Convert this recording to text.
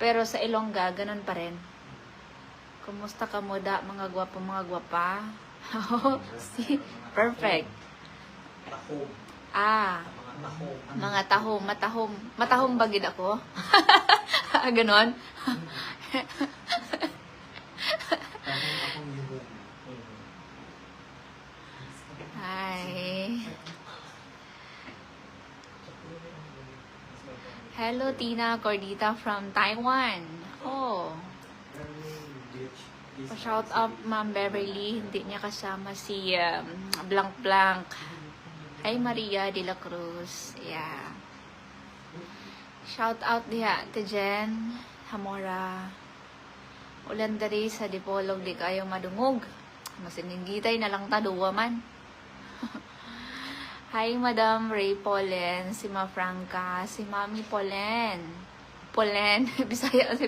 Pero sa Ilongga, ganun pa rin. Kumusta ka mo da, mga gwapo, mga gwapa? See? Perfect. Tahom. Mga tahom, matahom. Matahom bagid ako? Ganon? Hi. Hello, Tina Cordita from Taiwan. Oh. Pa-shout out, Ma'am Beverly. Hindi niya kasama si Blank Blank. Hi, Maria de la Cruz. Yeah. Shout out diha, te Jen Hamora. Ulan dari sa Dipolog, di kayo madungog. Masiningitay na lang taduwa man. Hi, Madam Ray Polen, si Ma Franca, si Mami Polen. Polen, Bisaya si